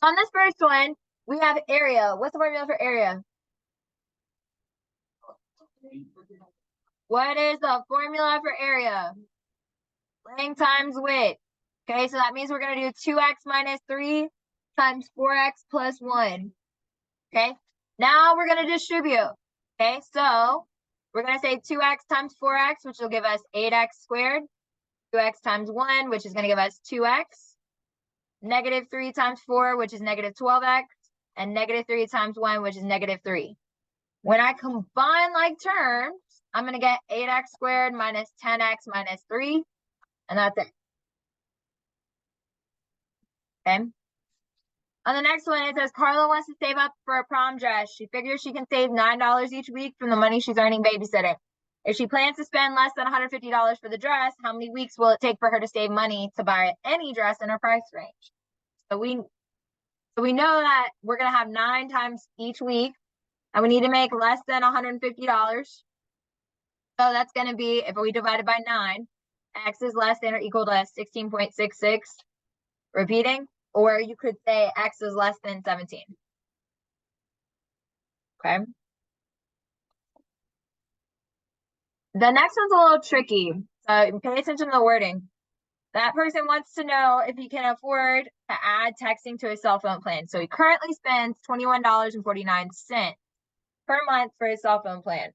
On this first one, we have area. What's the formula for area? What is the formula for area? Length times width. Okay, so that means we're going to do 2x minus 3 times 4x plus 1. Okay, now we're going to distribute. Okay, so we're going to say 2x times 4x, which will give us 8x squared. 2x times 1, which is going to give us 2x. Negative 3 times 4, which is negative 12x. And negative 3 times 1, which is negative 3. When I combine like terms, I'm going to get 8x squared minus 10x minus 3. And that's it. Okay. On the next one, it says Carla wants to save up for a prom dress. She figures she can save $9 each week from the money she's earning babysitting. If she plans to spend less than $150 for the dress, how many weeks will it take for her to save money to buy any dress in her price range? So we know that we're going to have 9 times each week, and we need to make less than $150. So that's going to be, if we divide it by 9, x is less than or equal to 16.66. Repeating, or you could say x is less than 17. Okay. The next one's a little tricky, so pay attention to the wording. That person wants to know if he can afford to add texting to his cell phone plan. So he currently spends $21.49 per month for his cell phone plan.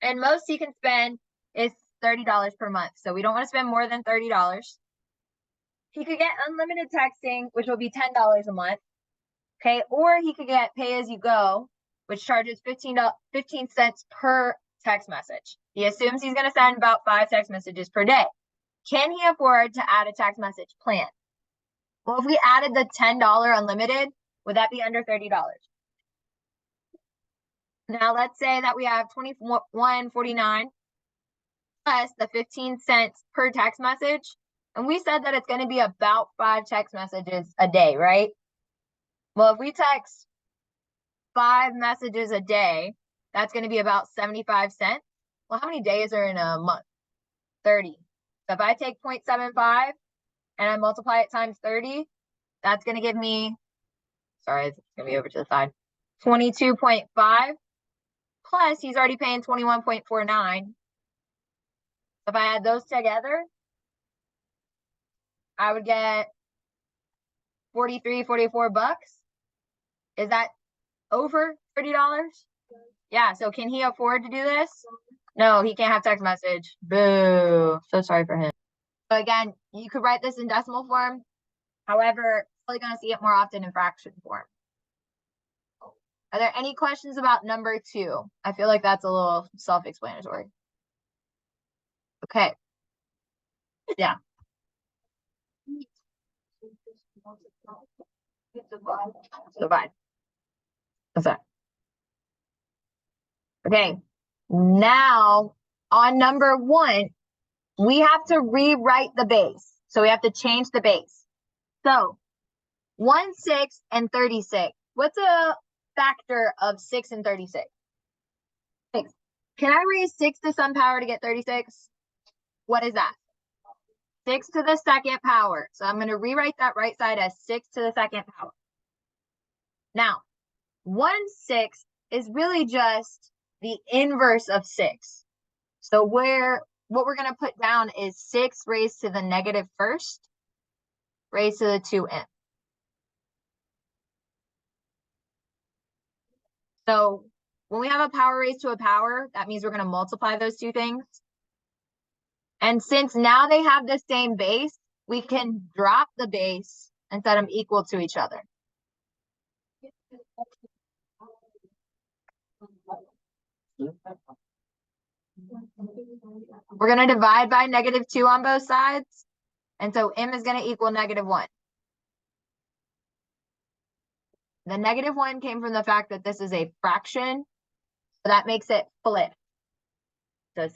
And most he can spend is $30 per month. So we don't want to spend more than $30. He could get unlimited texting, which will be $10 a month. Okay, or he could get pay as you go, which charges 15 cents per text message. He assumes he's going to send about 5 text messages per day. Can he afford to add a text message plan? Well, if we added the $10 unlimited, would that be under $30? Now let's say that we have $21.49 plus the 15 cents per text message. And we said that it's going to be about 5 text messages a day, right? Well, if we text 5 messages a day, that's going to be about 75 cents. Well, how many days are in a month? 30. So if I take 0.75 and I multiply it times 30, that's going to give me, sorry, it's going to be over to the side, 22.5 plus he's already paying 21.49. If I add those together, I would get 44 bucks. Is that over $30? Yeah, so can he afford to do this? No, he can't have text message. Boo. So sorry for him. So again, you could write this in decimal form. However, you're probably going to see it more often in fraction form. Are there any questions about number 2? I feel like that's a little self-explanatory. Okay. Yeah. Divide. What's that? Okay. Now, on number 1, we have to rewrite the base. So we have to change the base. So 1, 6, and 36. What's a factor of 6 and 36? 6. Can I raise 6 to some power to get 36? What is that? 6 to the second power. So I'm going to rewrite that right side as 6 to the second power. Now, 1/6 is really just the inverse of 6. So what we're going to put down is 6 raised to the negative first, raised to the 2n. So when we have a power raised to a power, that means we're going to multiply those two things. And since now they have the same base, we can drop the base and set them equal to each other. We're going to divide by -2 on both sides. And so m is going to equal -1. The -1 came from the fact that this is a fraction. So that makes it flip. So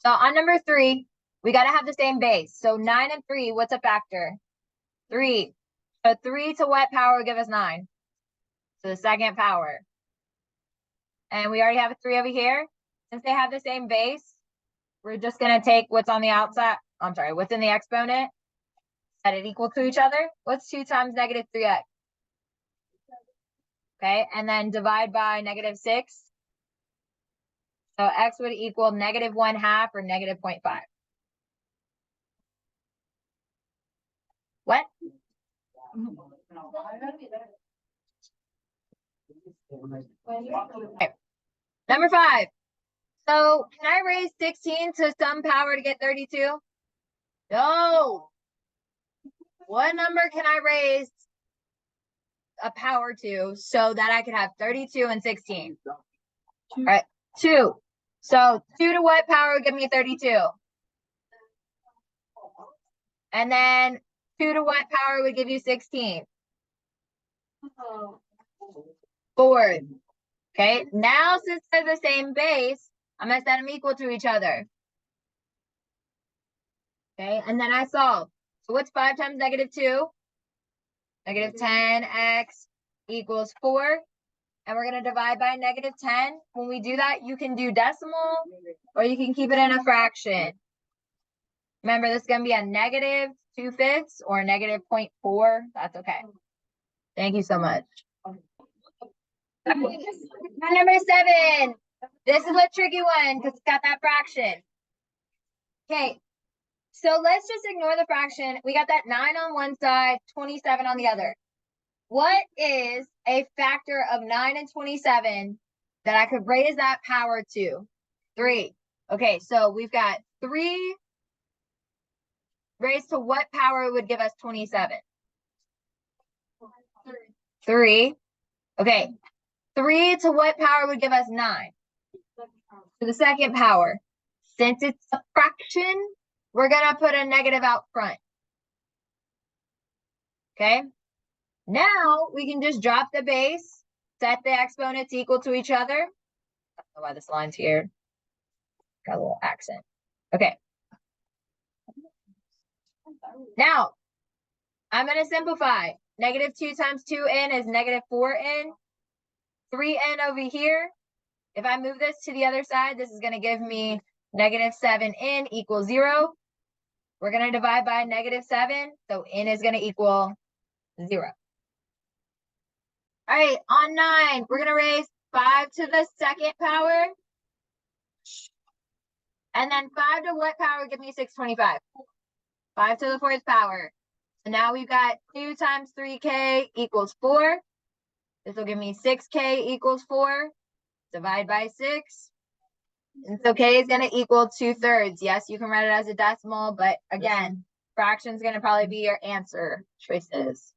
on number 3, we got to have the same base. So 9 and 3, what's a factor? 3. So 3 to what power will give us 9? To the second power. And we already have a 3 over here. Since they have the same base, we're just going to take what's on the outside. I'm sorry, what's in the exponent, set it equal to each other. What's 2 times -3x? Okay, and then divide by -6. So x would equal -1/2 or -0.5. What? Okay. Number 5. So can I raise 16 to some power to get 32? No. What number can I raise a power to so that I could have 32 and 16? All right, 2. So 2 to what power would give me 32? And then 2 to what power would give you 16? 4. Okay, now since they're the same base, I'm going to set them equal to each other. Okay, and then I solve. So what's 5 times -2? -10x equals 4. And we're going to divide by -10. When we do that, you can do decimal or you can keep it in a fraction. Remember, this is going to be a -2/5 or -0.4. That's okay. Thank you so much. Number 7. This is a tricky one because it's got that fraction. Okay, so let's just ignore the fraction. We got that 9 on one side, 27 on the other. What is a factor of 9 and 27 that I could raise that power to? 3. Okay, so we've got 3 raised to what power would give us 27? 3. Okay, 3 to what power would give us 9? To the second power. Since it's a fraction, we're going to put a negative out front. Okay, now we can just drop the base, set the exponents equal to each other. I don't know why this line's here. Got a little accent. Okay. Now, I'm going to simplify. -2 times 2n is -4n. 3n over here. If I move this to the other side, this is going to give me -7n equals 0. We're going to divide by -7, so n is going to equal 0. All right, on 9, we're going to raise 5 to the second power. And then 5 to what power would give me 625? 5 to the fourth power. So now we've got 2 times 3k equals 4. This will give me 6k equals 4. Divide by 6. And so k is going to equal 2/3. Yes, you can write it as a decimal, but again, fraction is going to probably be your answer choices.